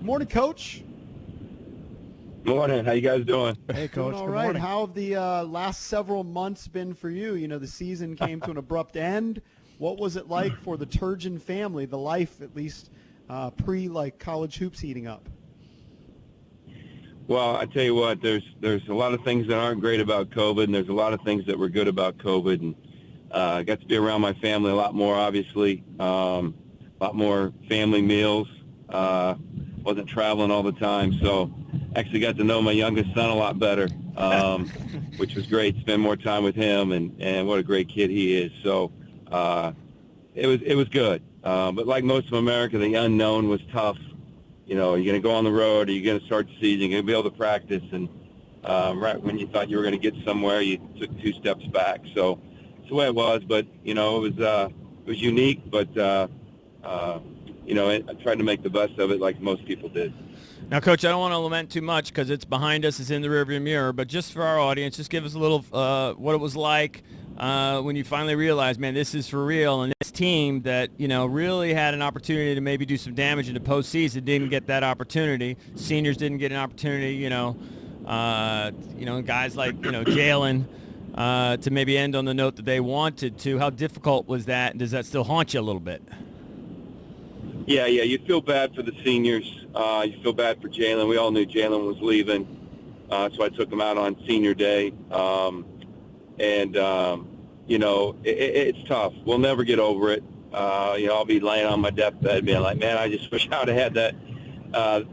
morning, Coach. Morning. How you guys doing? Hey, Coach. All right. Morning. How have the last several months been for you? You know, the season came to an abrupt end. What was it like for the Turgeon family, the life, at least college hoops heating up? Well, I tell you what, there's a lot of things that aren't great about COVID, and there's a lot of things that were good about COVID. And I got to be around my family a lot more, obviously, a lot more family meals. Wasn't traveling all the time, so actually got to know my youngest son a lot better, which was great. Spend more time with him, and what a great kid he is. So it was good. But like most of America, the unknown was tough. You know, are you going to go on the road? Are you going to start the season? Are you going to be able to practice? And right when you thought you were going to get somewhere, you took 2 steps back. So it's the way it was. But you know, it was unique. But you know, I tried to make the best of it, like most people did. Now, Coach, I don't want to lament too much because it's behind us, it's in the rearview mirror, but just for our audience, just give us a little what it was like when you finally realized, man, this is for real, and this team that, you know, really had an opportunity to maybe do some damage in the postseason didn't get that opportunity. Seniors didn't get an opportunity, guys like, Jalen to maybe end on the note that they wanted to. How difficult was that, and does that still haunt you a little bit? Yeah, you feel bad for the seniors. You feel bad for Jalen. We all knew Jalen was leaving, so I took him out on senior day. It's tough. We'll never get over it. I'll be laying on my deathbed being like, man, I just wish I would have had that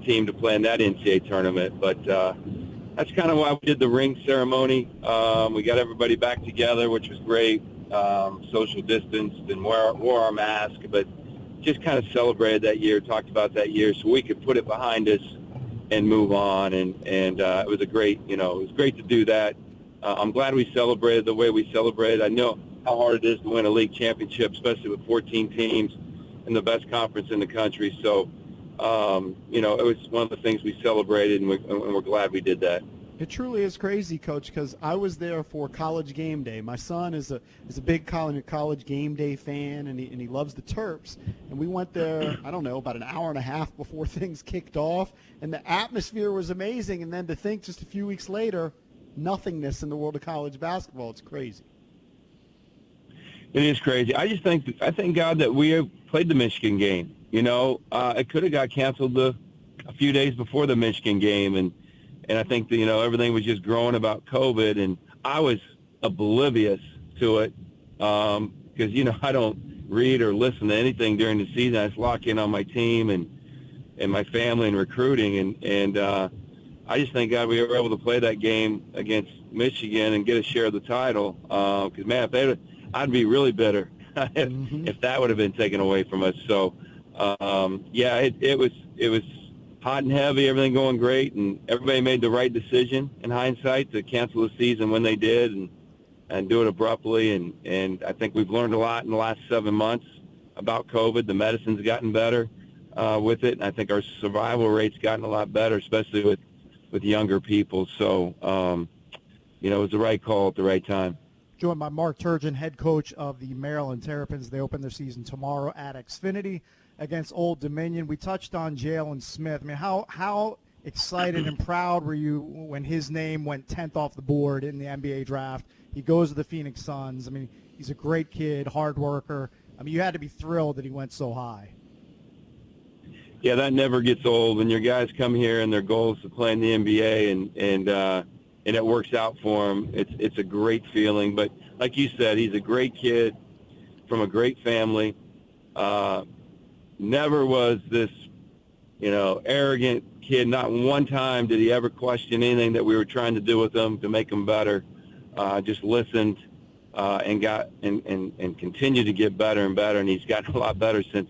team to play in that NCAA tournament. But that's kind of why we did the ring ceremony. We got everybody back together, which was great. Social distanced and wore our mask, but just kind of celebrated that year, talked about that year so we could put it behind us and move on. And it was it was great to do that. I'm glad we celebrated the way we celebrated. I know how hard it is to win a league championship, especially with 14 teams and the best conference in the country. So, it was one of the things we celebrated, and we're glad we did that. It truly is crazy, Coach, because I was there for College Game Day. My son is a big college Game Day fan, and he loves the Terps. And we went there, I don't know, about an hour and a half before things kicked off, and the atmosphere was amazing. And then to think just a few weeks later, nothingness in the world of college basketball, it's crazy. It is crazy. I thank God that we have played the Michigan game. It could have got canceled a few days before the Michigan game, and I think that, everything was just growing about COVID, and I was oblivious to it because, I don't read or listen to anything during the season. I just lock in on my team and my family and recruiting, and I just thank God we were able to play that game against Michigan and get a share of the title because, man, I'd be really bitter if that would have been taken away from us. So, it was hot and heavy, everything going great, and everybody made the right decision in hindsight to cancel the season when they did and do it abruptly. And I think we've learned a lot in the last 7 months about COVID. The medicine's gotten better with it, and I think our survival rate's gotten a lot better, especially with younger people. So, it was the right call at the right time. Joined by Mark Turgeon, head coach of the Maryland Terrapins. They open their season tomorrow at Xfinity against Old Dominion. We touched on Jalen Smith. I mean, how excited and proud were you when his name went 10th off the board in the NBA draft? He goes to the Phoenix Suns. I mean, he's a great kid, hard worker. I mean, you had to be thrilled that he went so high. Yeah, that never gets old when your guys come here and their goal is to play in the NBA and it works out for him. It's a great feeling. But like you said, he's a great kid from a great family. Never was this, arrogant kid. Not one time did he ever question anything that we were trying to do with him to make him better. Just listened and got and continued to get better and better. And he's gotten a lot better since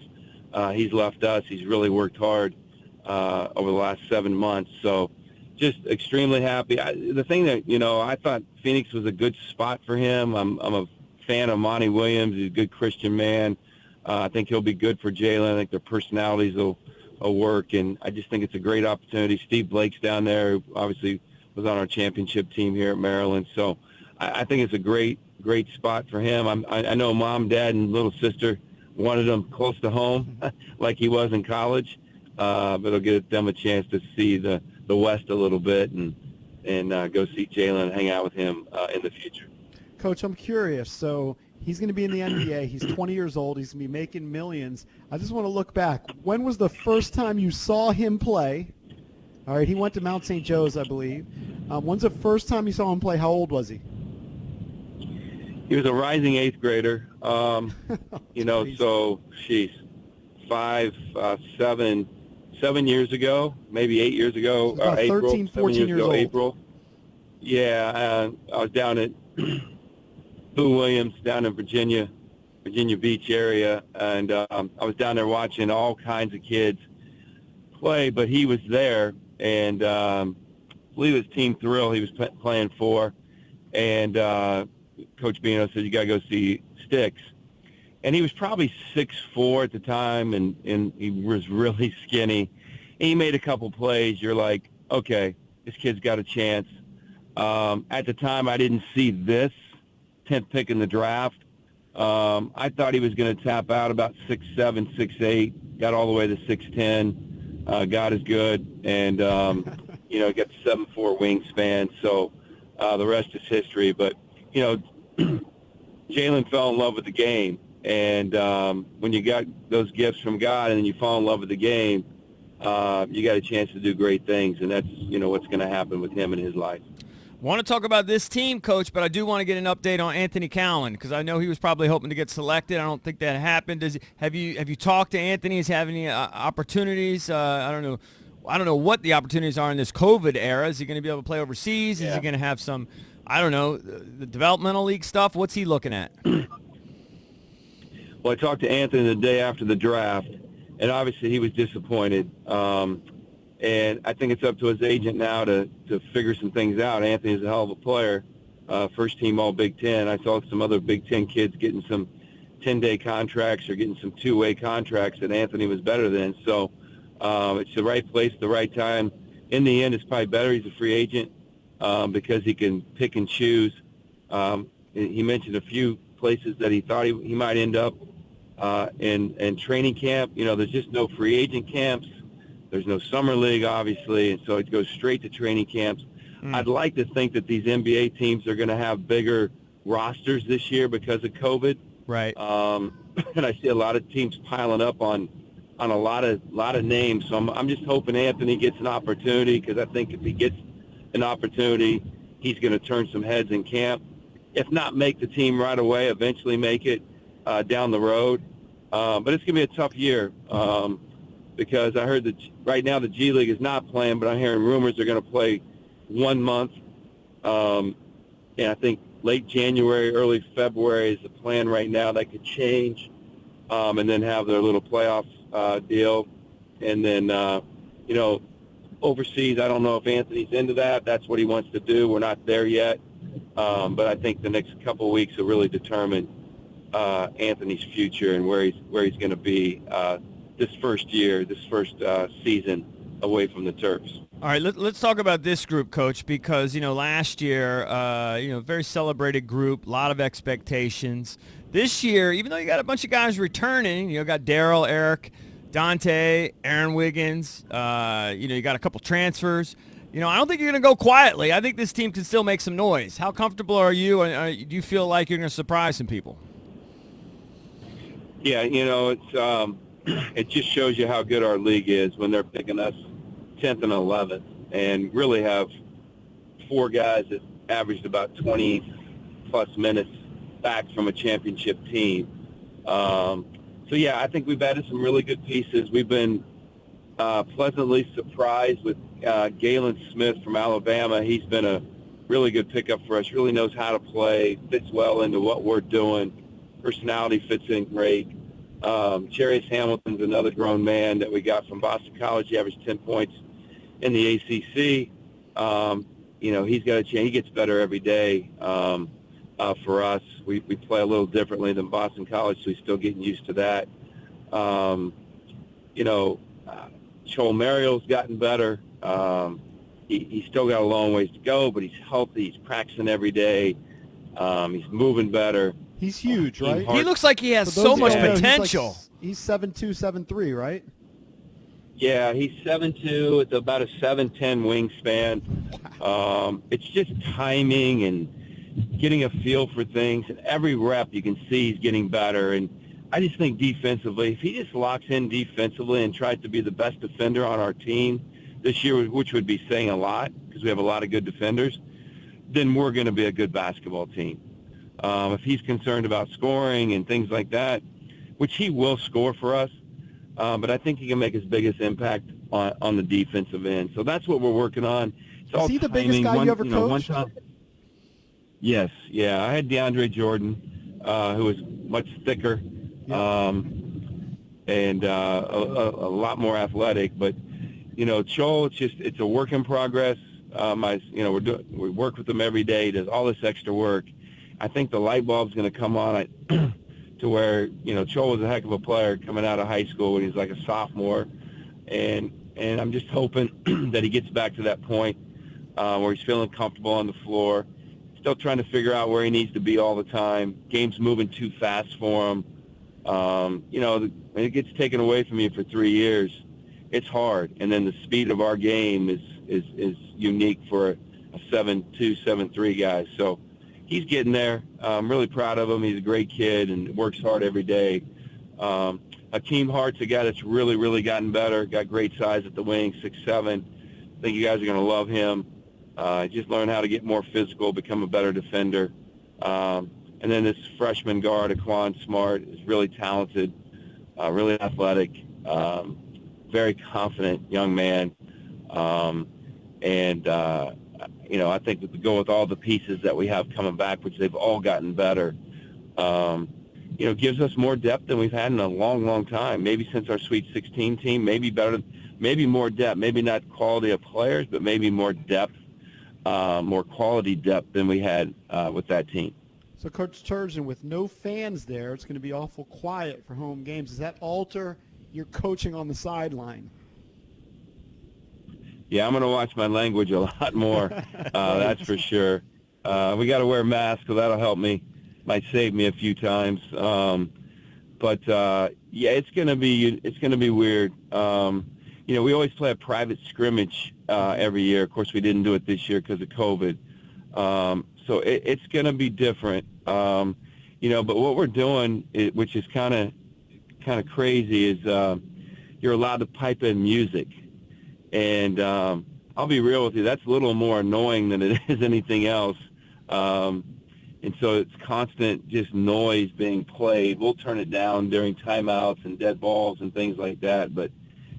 he's left us. He's really worked hard over the last 7 months. So just extremely happy. The thing that, I thought Phoenix was a good spot for him. I'm a fan of Monty Williams. He's a good Christian man. I think he'll be good for Jalen. I think their personalities will work, and I just think it's a great opportunity. Steve Blake's down there, who obviously was on our championship team here at Maryland. So I think it's a great spot for him. I know Mom, Dad, and little sister wanted him close to home like he was in college. but it'll give them a chance to see the West a little bit and go see Jalen and hang out with him in the future. Coach, I'm curious. So he's going to be in the NBA. He's 20 years old. He's going to be making millions. I just want to look back. When was the first time you saw him play? All right, he went to Mount St. Joe's, I believe. When's the first time you saw him play? How old was he? He was a rising 8th grader. So she's 7 years ago, maybe 8 years ago. So about April, 13, 14 years old. April. Yeah, I was down at Boo Williams down in Virginia Beach area, and I was down there watching all kinds of kids play, but he was there, and I believe it was Team Thrill he was playing for, and Coach Bino said, you got to go see Sticks. And he was probably 6'4" at the time, and he was really skinny. And he made a couple plays. You're like, okay, this kid's got a chance. At the time, I didn't see this 10th pick in the draft. I thought he was going to tap out about 6'7", 6'8", got all the way to 6'10", got as good, and, got the 7'4" wingspan. So the rest is history. But, Jalen fell in love with the game. And when you got those gifts from God and then you fall in love with the game, you got a chance to do great things. And that's, what's going to happen with him in his life. Want to talk about this team, Coach, but I do want to get an update on Anthony Cowan because I know he was probably hoping to get selected. I don't think that happened. Have you talked to Anthony? Is he having any opportunities? I don't know what the opportunities are in this COVID era. Is he going to be able to play overseas? Is he going to have some, the developmental league stuff? What's he looking at? Well, I talked to Anthony the day after the draft, and obviously he was disappointed. And I think it's up to his agent now to figure some things out. Anthony's a hell of a player, first team all Big Ten. I saw some other Big Ten kids getting some 10-day contracts or getting some two-way contracts that Anthony was better than. So it's the right place, the right time. In the end, it's probably better he's a free agent because he can pick and choose. He mentioned a few places that he thought he might end up in training camp. There's just no free agent camps. There's no summer league, obviously, and so it goes straight to training camps. I'd like to think that these NBA teams are going to have bigger rosters this year because of COVID. Right. And I see a lot of teams piling up on a lot of names. So I'm just hoping Anthony gets an opportunity because I think if he gets an opportunity, he's going to turn some heads in camp. If not make the team right away, eventually make it down the road. But it's going to be a tough year. Because I heard that right now the G League is not playing, but I'm hearing rumors they're going to play 1 month. And I think late January, early February is the plan right now. That could change, and then have their little playoff deal. And then, overseas, I don't know if Anthony's into that. That's what he wants to do. We're not there yet. But I think the next couple of weeks will really determine Anthony's future and where he's going to be this first season away from the Terps. All right, let's talk about this group, Coach, because, last year, very celebrated group, a lot of expectations. This year, even though you got a bunch of guys returning, got Daryl, Eric, Dante, Aaron Wiggins, you got a couple transfers. I don't think you're going to go quietly. I think this team can still make some noise. How comfortable are you, and do you feel like you're going to surprise some people? Yeah, it's it just shows you how good our league is when they're picking us 10th and 11th and really have 4 guys that averaged about 20-plus minutes back from a championship team. So, yeah, I think we've added some really good pieces. We've been pleasantly surprised with Jalen Smith from Alabama. He's been a really good pickup for us, really knows how to play, fits well into what we're doing. Personality fits in great. Charius Hamilton's another grown man that we got from Boston College. He averaged 10 points in the ACC. He's got a chance. He gets better every day for us. We play a little differently than Boston College, so he's still getting used to that. Joel Mario's gotten better. He's still got a long ways to go, but he's healthy. He's practicing every day. He's moving better. He's huge, right? He looks like he has so much potential. He's 7'2", 7'3", right? Yeah, he's 7'2". It's about a 7'10" wingspan. It's just timing and getting a feel for things. And every rep you can see he's getting better. And I just think defensively, if he just locks in defensively and tries to be the best defender on our team this year, which would be saying a lot because we have a lot of good defenders, then we're going to be a good basketball team. If he's concerned about scoring and things like that, which he will score for us, but I think he can make his biggest impact on the defensive end. So that's what we're working on. Is he the biggest guy you ever coached? Yes, yeah. I had DeAndre Jordan, who was much thicker and a lot more athletic. But, Joel, it's a work in progress. We work with him every day. He does all this extra work. I think the light bulb's going to come on to where, Joel was a heck of a player coming out of high school when he's like a sophomore. And I'm just hoping that he gets back to that point where he's feeling comfortable on the floor. Still trying to figure out where he needs to be all the time. Game's moving too fast for him. It gets taken away from you for 3 years. It's hard. And then the speed of our game is unique for a 7'2", 7'3" guy. So he's getting there. I'm really proud of him. He's a great kid and works hard every day. Hakeem Hart's a guy that's really, really gotten better. Got great size at the wing, 6'7". I think you guys are going to love him. Just learn how to get more physical, become a better defender. And then this freshman guard, Aquan Smart, is really talented, really athletic, very confident young man. I think we could go with all the pieces that we have coming back, which they've all gotten better. Gives us more depth than we've had in a long, long time. Maybe since our Sweet 16 team, maybe better, maybe more depth. Maybe not quality of players, but maybe more depth, more quality depth than we had with that team. So, Coach Turgeon, with no fans there, it's going to be awful quiet for home games. Does that alter your coaching on the sideline? Yeah, I'm going to watch my language a lot more. That's for sure. We got to wear masks, so that'll help me. Might save me a few times. It's going to be weird. We always play a private scrimmage every year. Of course, we didn't do it this year because of COVID. So it's going to be different. But what we're doing, which is kind of crazy, is you're allowed to pipe in music. And I'll be real with you, that's a little more annoying than it is anything else. And so it's constant just noise being played. We'll turn it down during timeouts and dead balls and things like that, but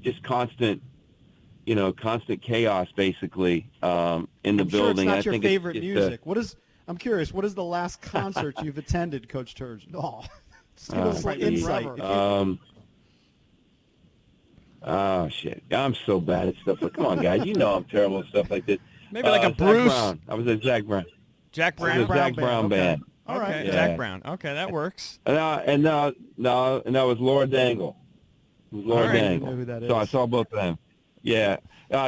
just constant chaos basically in the building. Sure it's not your favorite music. I'm curious, what is the last concert you've attended, Coach Turgeon? Give us some insight. Oh, shit. I'm so bad at stuff. Come on, guys. I'm terrible at stuff like this. Maybe like a Bruce. Brown. I was at Zach Brown. Jack Brown? I was at Zach Brown band. All right, Yeah. Jack Brown. Okay, that works. And that was Laura Dangle. It was Laura Dangle. I don't know who that is. So I saw both of them. Yeah.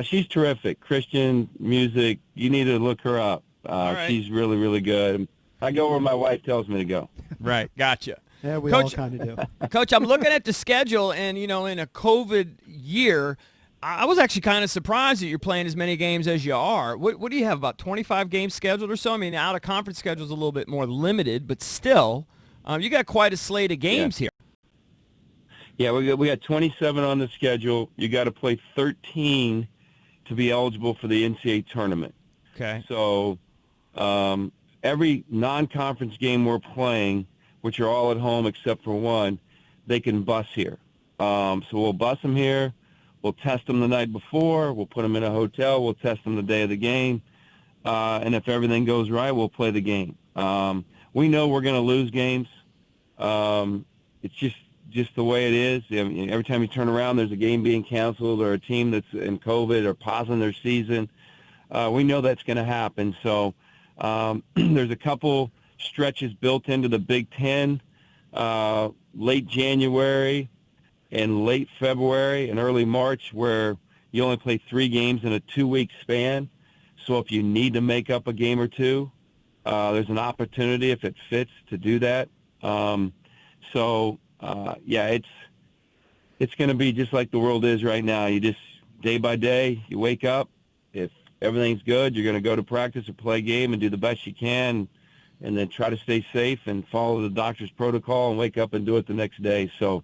She's terrific. Christian music. You need to look her up. right. She's really, really good. I go where my wife tells me to go. Right, gotcha. Yeah, we Coach, all kind of do. Coach, I'm looking at the schedule, and, in a COVID year, I was actually kind of surprised that you're playing as many games as you are. What do you have, about 25 games scheduled or so? I mean, out-of-conference schedule is a little bit more limited, but still, you got quite a slate of games here. Yeah, we got 27 on the schedule. You got to play 13 to be eligible for the NCAA tournament. Okay. So every non-conference game we're playing, which are all at home except for one, they can bus here. So we'll bus them here. We'll test them the night before. We'll put them in a hotel. We'll test them the day of the game. And if everything goes right, we'll play the game. We know we're going to lose games. It's just the way it is. I mean, every time you turn around, there's a game being canceled or a team that's in COVID or pausing their season. We know that's going to happen. So there's a couple stretches built into the Big Ten, late January and late February and early March, where you only play 3 games in a 2-week span. So if you need to make up a game or two, there's an opportunity, if it fits, to do that. it's going to be just like the world is right now. You just, day by day, you wake up. If everything's good, you're going to go to practice or play a game and do the best you can, and then try to stay safe and follow the doctor's protocol and wake up and do it the next day. So,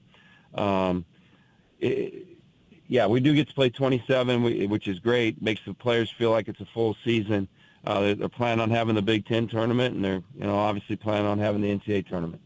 yeah, we do get to play 27, which is great. Makes the players feel like it's a full season. They're planning on having the Big Ten tournament, and they're obviously planning on having the NCAA tournament.